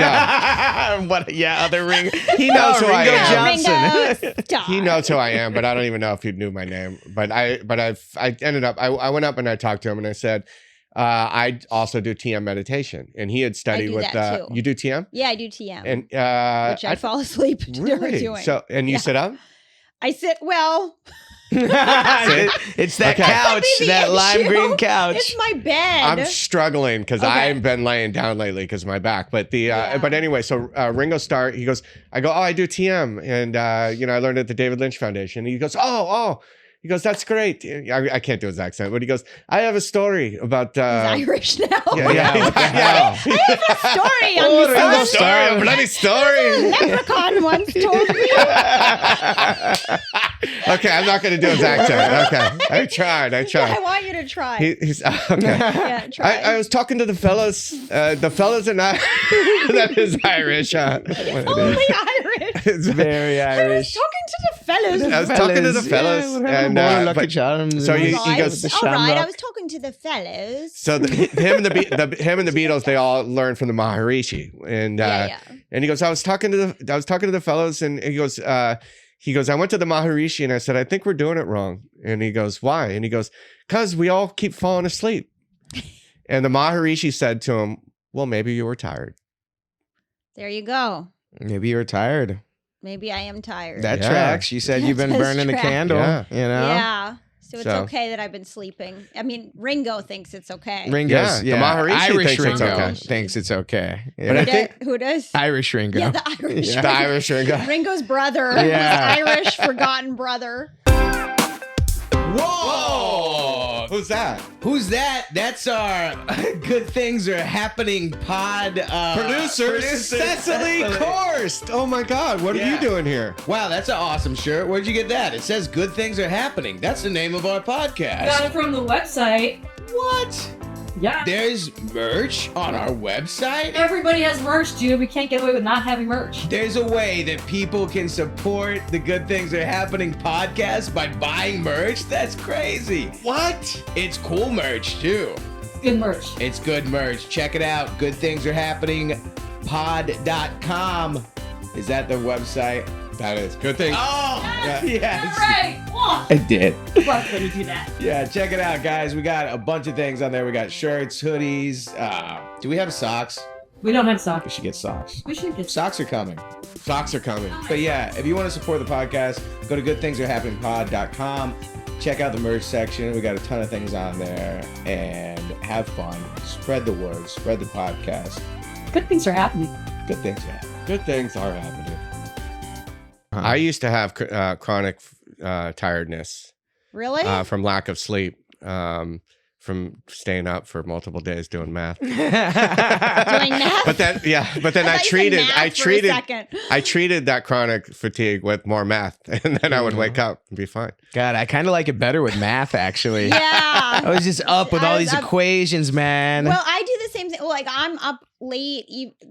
Other Ringo. He knows who I am. Johnson. Ringo Star. He knows who I am, but I don't even know if he knew my name. But I ended up I went up and I talked to him and I said I also do TM meditation, and he had studied with you do TM? Yeah, I do TM. And which I fall asleep doing. So and you sit up? I sit it's that couch, that lime green couch. It's my bed. I'm struggling because I've been laying down lately because of my back. But but anyway, so Ringo Starr, he goes, I go, I do TM, and I learned at the David Lynch Foundation. He goes, he goes, that's great. I can't do his accent, but he goes, I have a story about. He's Irish now. Yeah. What the hell? I have a story on this. A bloody story. Leprechaun once told me. Okay, I'm not going to do his accent. Okay, I tried. I want you to try. He's okay. Yeah, try. I was talking to the fellas. The fellas and I. That is Irish. It's only Irish. It's very Irish. I was talking to the fellas. And Lucky Charms. So he goes. All right, I was talking to the fellas. So him and the Beatles, they all learned from the Maharishi, and and he goes, I was talking to the fellas, and he goes, I went to the Maharishi and I said, I think we're doing it wrong. And he goes, why? And he goes, because we all keep falling asleep. And the Maharishi said to him, well, maybe you were tired. There you go. Maybe you were tired. Maybe I am tired. That tracks. You said you've been burning the candle. Yeah. You know? Yeah. So it's okay that I've been sleeping. I mean, Ringo thinks it's okay. Ringo's, the Maharishi Irish thinks Ringo it's okay. thinks it's okay. Yeah. But I think Who does? Irish Ringo. Yeah, the Irish. the Irish Ringo. Ringo's brother. Yeah. His Irish forgotten brother. Whoa! Who's that? Who's that? That's our Good Things Are Happening pod Producer Cecily Korst. Oh my God, what are you doing here? Wow, that's an awesome shirt. Where'd you get that? It says Good Things Are Happening. That's the name of our podcast. Got it from the website. What? Yeah. There's merch on our website? Everybody has merch, dude. We can't get away with not having merch. There's a way that people can support the Good Things Are Happening podcast by buying merch? That's crazy. What? It's cool merch, too. Good merch. It's good merch. Check it out. Good Things Are Happening pod.com. Is that the website? That is. Good thing. Oh, yes. All right. Oh, I did. love when you do that. Yeah, check it out, guys. We got a bunch of things on there. We got shirts, hoodies. Do we have socks? We don't have We socks. should get socks. We should get Socks are coming. Socks are coming. But yeah, if you want to support the podcast, go to goodthingsareHappeningPod.com. Check out the merch section. We got a ton of things on there. And have fun. Spread the word. Spread the podcast. Good things are happening. Good things are happening. Good things are happening. I used to have chronic tiredness Really? from lack of sleep, from staying up for multiple days doing math. Doing math? But then I treated that chronic fatigue with more math, and then I would wake up and be fine. God, I kind of like it better with math, actually. Yeah. I was just up with I all was these up- equations, man. Well, I do the same thing. Like I'm up late.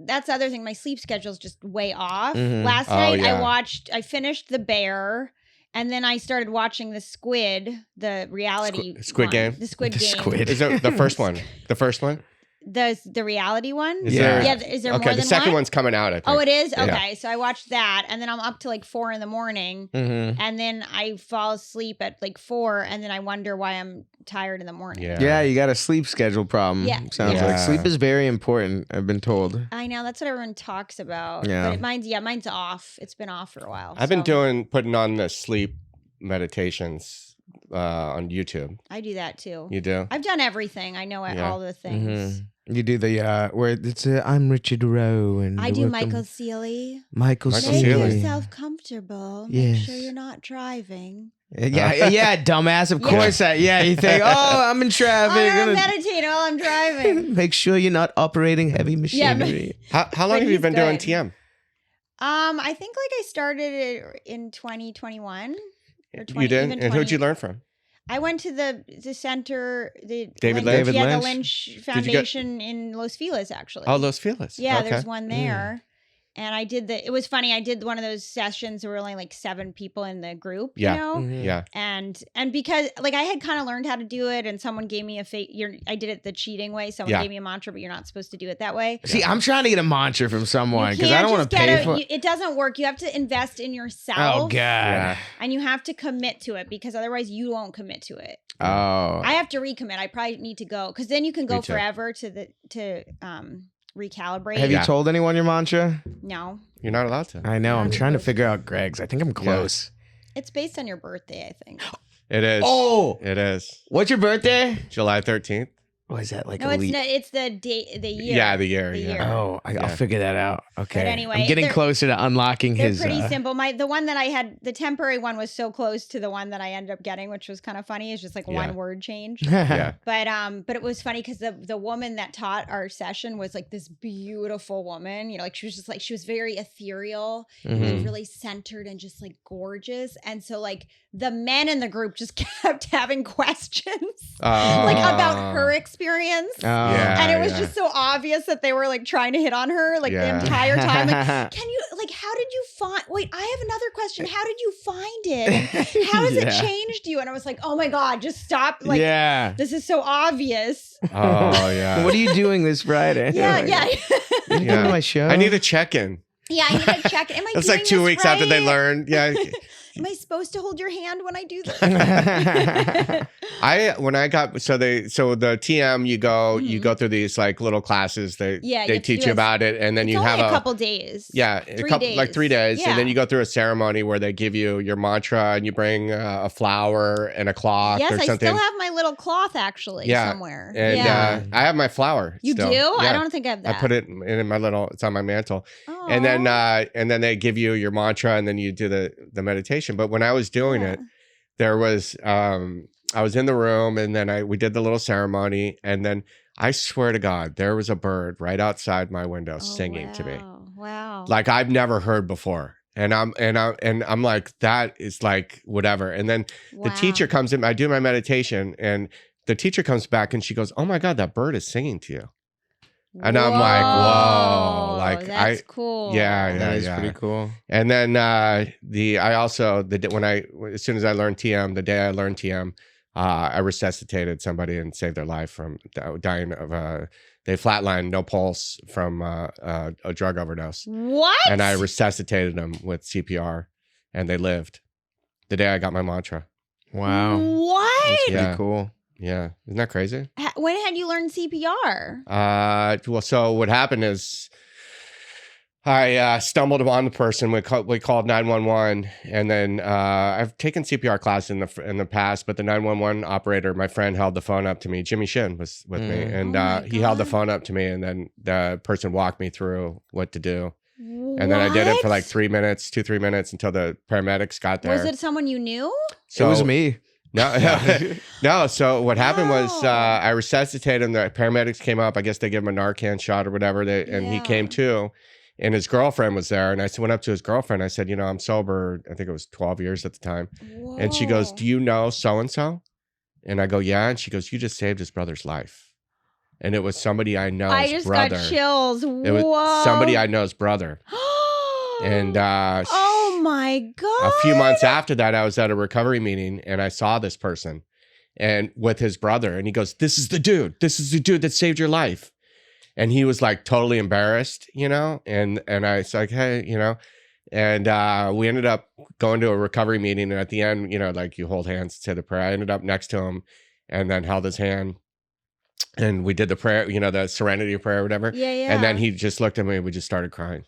That's the other thing. My sleep schedule's just way off. Mhm. Last Oh, night yeah. I finished The Bear, and then I started watching the reality Squid one. Game? The Squid The Game. Squid. Is it the first one? The first one? The reality one. Is Yeah. Yeah. Is there okay, more the than second one? one's coming out. I think. Oh, it is? Yeah. Okay. So I watched that, and then I'm up to like 4 a.m. Mm-hmm. And then I fall asleep at like 4, and then I wonder why I'm tired in the morning. Yeah, you got a sleep schedule problem. Yeah. Sounds Yeah. like sleep is very important, I've been told. I know that's what everyone talks about. Yeah. But mine's off. It's been off for a while. I've been so putting on the sleep meditations on YouTube. I do that too. You do? I've done everything. I know Yeah. all the things. You do the where it's I'm Richard Rowe and I the do welcome- Michael Seeley. Michael Michael Make Seeley. yourself comfortable. Yes. Make sure you're not driving. Yeah, dumbass. Of Yeah. course, you think, oh, I'm in traffic. I'm gonna meditating while I'm driving. make sure you're not operating heavy machinery. How long But have you he's been doing good. TM? I think like I started it in 2021 or 20. You did? Even And who'd you 20. learn from? I went to the center, the David Lynch, Lynch? yeah, David the Lynch? Lynch Foundation in Los Feliz, actually. Oh, Los Feliz. Yeah, Okay. there's one there. And I did it was funny. I did one of those sessions where only like 7 people in the group, Yeah. you know? Mhm. Yeah. And because like I had kind of learned how to do it, and someone gave me I did it the cheating way. Someone Yeah. gave me a mantra, but you're not supposed to do it that way. See, I'm trying to get a mantra from someone You because I can't don't want just to get pay for. it doesn't work. You have to invest in yourself. Oh God. Yeah. And you have to commit to it, because otherwise you won't commit to it. Oh. I have to recommit. I probably need to go, because then you can Me go too. forever to recalibrate. Have Yeah. you told anyone your mantra? No, You're not allowed to. I know. I'm trying to figure out Greg's. I think I'm close. it's based on your birthday, I think. It is. Oh, It is. what's your birthday? July 13th. Oh, is that like No, a it's leap? not. It's the day, the year. Yeah, the year. The yeah. year. Oh, I'll Yeah. figure that out. Okay. anyway, I'm getting they're- closer to unlocking They're his. pretty simple. The one that I had, the temporary one, was so close to the one that I ended up getting, which was kind of funny. It's just like Yeah. one word change. Yeah. But it was funny because the woman that taught our session was like this beautiful woman. You know, like she was just like, she was very ethereal, Mhm. like really centered and just like gorgeous. And so like the men in the group just kept having questions like about her experience. Oh. Yeah. And it was just so obvious that they were like trying to hit on her like Yeah. the entire time. Like, can you like, how did you find, wait, I have another question. How did you find it? And how has Yeah. it changed you? And I was like, oh my God, just stop. Like, yeah. this is so obvious. Oh, yeah. What are you doing this Friday? Yeah, Oh my yeah. God. You come to Yeah. my show. I need a check-in. Yeah, I need to check. Am I It's doing like 2 this weeks after they right? learned. Yeah. Am I supposed to hold your hand when I do this? So the TM, you go through these like little classes. They teach you about it, and then it's you only have a couple days. Yeah, 3 days. like 3 days, Yeah. and then you go through a ceremony where they give you your mantra, and you bring a flower and a cloth or something. I still have my little cloth actually somewhere. And I have my flower. You still. do? Yeah. I don't think I have that. I put it in my little. It's on my mantle. Aww. And then they give you your mantra, and then you do the meditation. But when I was doing it, there was I was in the room, and then we did the little ceremony, and then I swear to God, there was a bird right outside my window singing to me. Wow. Like I've never heard before. And I'm like, that is like whatever. And then the teacher comes in, I do my meditation, and the teacher comes back and she goes, "Oh my God, that bird is singing to you." And I'm like, whoa, like that's cool. Yeah, that is pretty cool. And then as soon as I learned TM, the day I learned TM, I resuscitated somebody and saved their life from dying of they flatlined, no pulse from a drug overdose. What? And I resuscitated them with CPR, and they lived the day I got my mantra. Wow. What? That's pretty cool. Yeah. Isn't that crazy? When had you learned CPR? Well, so what happened is I stumbled upon the person. We called 911, and then I've taken CPR class in the past, but the 911 operator, my friend, held the phone up to me. Jimmy Shin was with me, and he held the phone up to me, and then the person walked me through what to do. And then I did it for like 3 minutes, 2-3 minutes until the paramedics got there. Was it someone you knew? So, it was me. No. So what happened was I resuscitated him. The paramedics came up. I guess they gave him a Narcan shot or whatever. He came to, and his girlfriend was there. And I went up to his girlfriend. I said, I'm sober. I think it was 12 years at the time. Whoa. And she goes, "Do you know so-and-so?" And I go, "Yeah." And she goes, "You just saved his brother's life." And it was somebody I know's brother. I just got chills. It was somebody I know's brother. And oh my God. A few months after that, I was at a recovery meeting, and I saw this person and with his brother, and he goes, "This is the dude that saved your life." And he was like totally embarrassed, and I was like, "Hey," and we ended up going to a recovery meeting, and at the end, like you hold hands and say the prayer. I ended up next to him and then held his hand, and we did the prayer, the serenity prayer or whatever. Yeah. And then he just looked at me and we just started crying.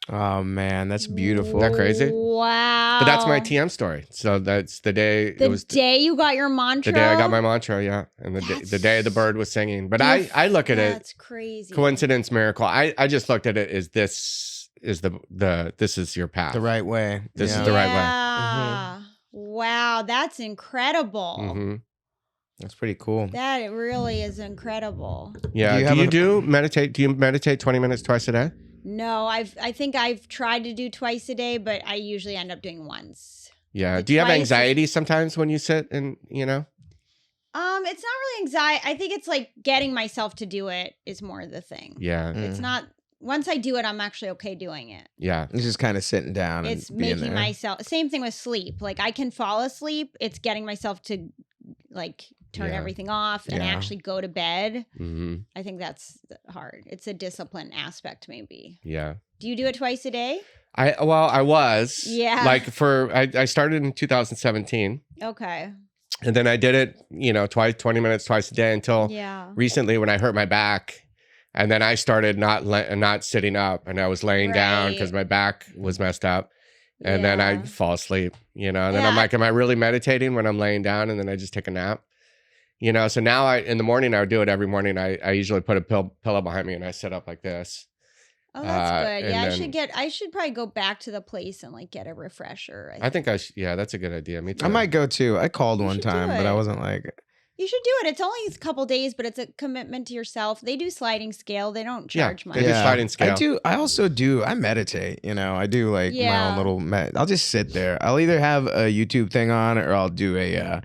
Oh man, that's beautiful. Isn't that crazy? Wow. But that's my TM story. So that's the day. The day you got your mantra. The day I got my mantra, yeah, and the day the bird was singing. But I look at it. That's crazy. Coincidence, miracle. I just looked at it as this is this is your path. The right way. This is the right way. Mm-hmm. Wow, that's incredible. Mm-hmm. That's pretty cool. That it really is incredible. Yeah. Do you meditate? Do you meditate 20 minutes twice a day? No, I think I've tried to do twice a day, but I usually end up doing once. Yeah. Do you have anxiety sometimes when you sit and it's not really anxiety. I think it's like getting myself to do it is more the thing. Yeah. It's not. Once I do it, I'm actually okay doing it. Yeah. It's just kind of sitting down. It's and being making there. myself. Same thing with sleep. Like I can fall asleep. It's getting myself to like turn everything off and actually go to bed. Mm-hmm. I think that's hard. It's a discipline aspect, maybe. Yeah. Do you do it twice a day? I was. Yeah. Like I started in 2017. Okay. And then I did it, 20 minutes twice a day until recently when I hurt my back. And then I started not sitting up, and I was laying down because my back was messed up. And then I fall asleep, and then I'm like, am I really meditating when I'm laying down? And then I just take a nap, So now in the morning, I would do it every morning. I usually put a pillow behind me and I sit up like this. Oh, that's good. Yeah, I should probably go back to the place and like get a refresher. I think that's a good idea. Me too. I might go too. I called one time, but I wasn't like... You should do it. It's only a couple days, but it's a commitment to yourself. They do sliding scale. They don't charge much. They do sliding scale. I also do. I meditate. I do like my own little. I'll just sit there. I'll either have a YouTube thing on, or I'll do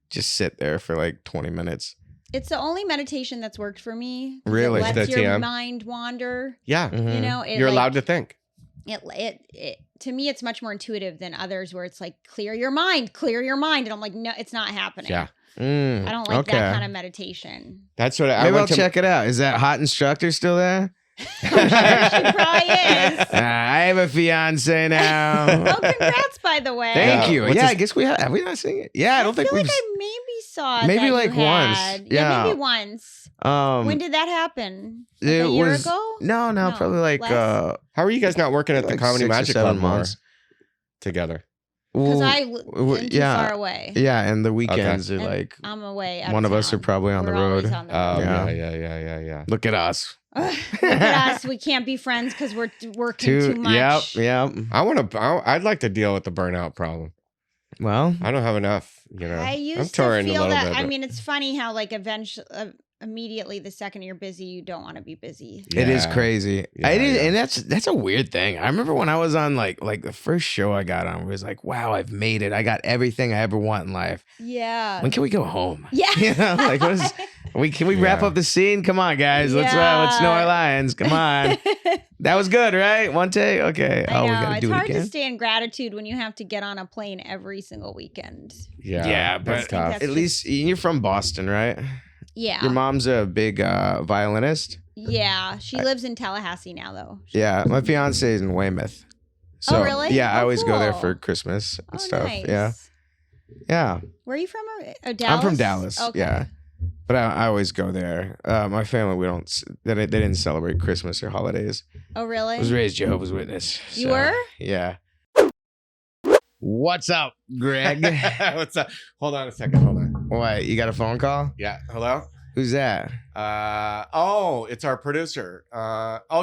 just sit there for like 20 minutes. It's the only meditation that's worked for me. Really, it lets your mind wander. Yeah, mm-hmm. You're allowed to think. It to me, it's much more intuitive than others, where it's like clear your mind, and I'm like, no, it's not happening. Yeah. I don't like that kind of meditation. That's what Maybe I'll check it out. Is that hot instructor still there? I'm sure she probably is. I have a fiance now. Oh, congrats, by the way. Thank you. What's Yeah, his- I guess we have we not seen it? Yeah, I don't think feel we've. like I maybe saw it. Maybe that like you once. had. Yeah. Maybe once. When did that happen? Like it a year was ago? no, probably like less? How are you guys not working at the like Comedy 6 or Magic 7 Club more months Because together? Well, I'm too far away. Yeah, and the weekends are And like I'm away. Out one of town. us are probably on We're the road. always on the Oh, road. yeah. Look at us. Look at us. We can't be friends because we're working too much. Yep. I'd like to deal with the burnout problem. Well, I don't have enough, I used to feel that. I mean, it's funny how like eventually, immediately the second you're busy, you don't want to be busy. it is crazy. Yeah, and that's a weird thing. I remember when I was on like the first show I got on was like, wow, I've made it. I got everything I ever want in life. Yeah. When can we go home? Yeah. You know, like can we wrap up the scene? Come on, guys. Let's know our lines. Come on. That was good, right? One take? Okay. I know. We gotta do it's it hard again. to stay in gratitude when you have to get on a plane every single weekend. Yeah, but that's tough. at least you're from Boston, right? Yeah. Your mom's a big violinist. Yeah. She lives in Tallahassee now, though. Yeah, my fiance is in Weymouth. So, Oh, really? Yeah, I Oh, always go there cool. for Christmas and Oh, stuff. nice. Yeah. Where are you from? Dallas? I'm from Dallas. Okay. Yeah. But I always go there. My family, they didn't celebrate Christmas or holidays. Oh, really? I was raised Jehovah's Witness. You were? Yeah. What's up, Greg? What's up? Hold on a second. Hold on. What? You got a phone call? Yeah. Hello? Who's that? It's our producer.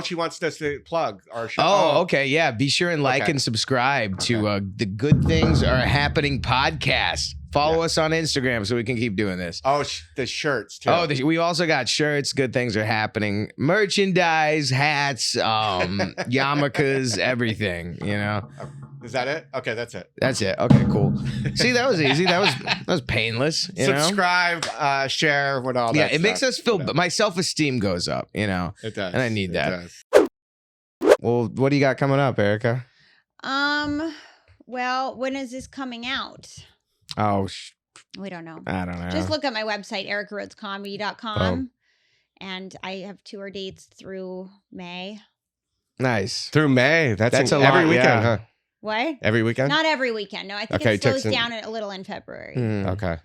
She wants us to plug our show. Oh, okay. Yeah. Be sure and like Okay. and subscribe to the Good Things Are Happening podcast. Follow us on Instagram so we can keep doing this. Oh, the shirts too. Oh, we also got shirts. Good Things Are Happening. Merchandise, hats, yarmulkes, everything. You know. Is that it? Okay, that's it. That's it. Okay, cool. See, that was easy. That was painless. You know? Subscribe, share, what all that. Yeah, it makes us feel. My self-esteem goes up. You know. It does. And I need that. Does. Well, what do you got coming up, Erica? Well, when is this coming out? Oh, We don't know. I don't know. Just look at my website, ericarhodescomedy.com. And I have tour dates through May. Nice. Through May. That's a every lot, weekend, yeah. huh? What? Every weekend? Not every weekend. No, I think Okay, it slows Texan- down a little in February. Okay.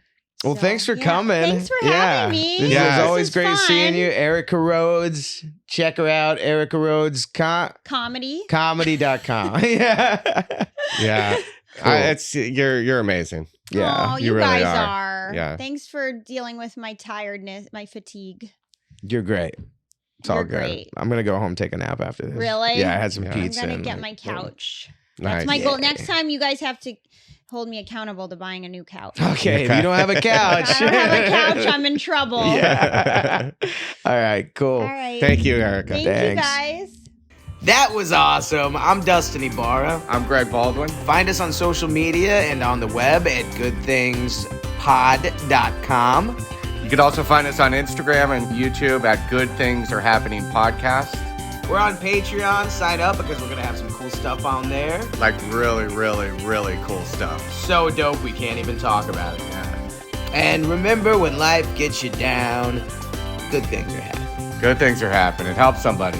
Well, So, thanks for yeah. coming. Thanks for having me. This Yeah. is always This is great seeing fun. you. Erica Rhodes. Check her out. Erica Rhodes Comedy. comedy.com. Yeah. Yeah. Cool. You're amazing. Yeah. Oh, you you really guys are. are. Yeah. Thanks for dealing with my tiredness, my fatigue. You're great. It's all You're good. great. I'm going to go home, take a nap after this. Really? Yeah, I had some Yeah. pizza. I'm gonna and, get like, my couch. Nice. That's my goal. Yeah. Next time, you guys have to hold me accountable to buying a new couch. Okay, if you don't have a couch. If I don't have a couch, I'm in trouble. Yeah. All right, cool. All right. Thank you, Erica. Thank Thanks. you guys. That was awesome. I'm Dustin Ibarra. I'm Greg Baldwin. Find us on social media and on the web at goodthingspod.com. You can also find us on Instagram and YouTube at Good Things Are Happening Podcast. We're on Patreon. Sign up because we're going to have some cool stuff on there. Like really, really, really cool stuff. So dope, we can't even talk about it. And remember, when life gets you down, good things are happening. Good things are happening. Help somebody.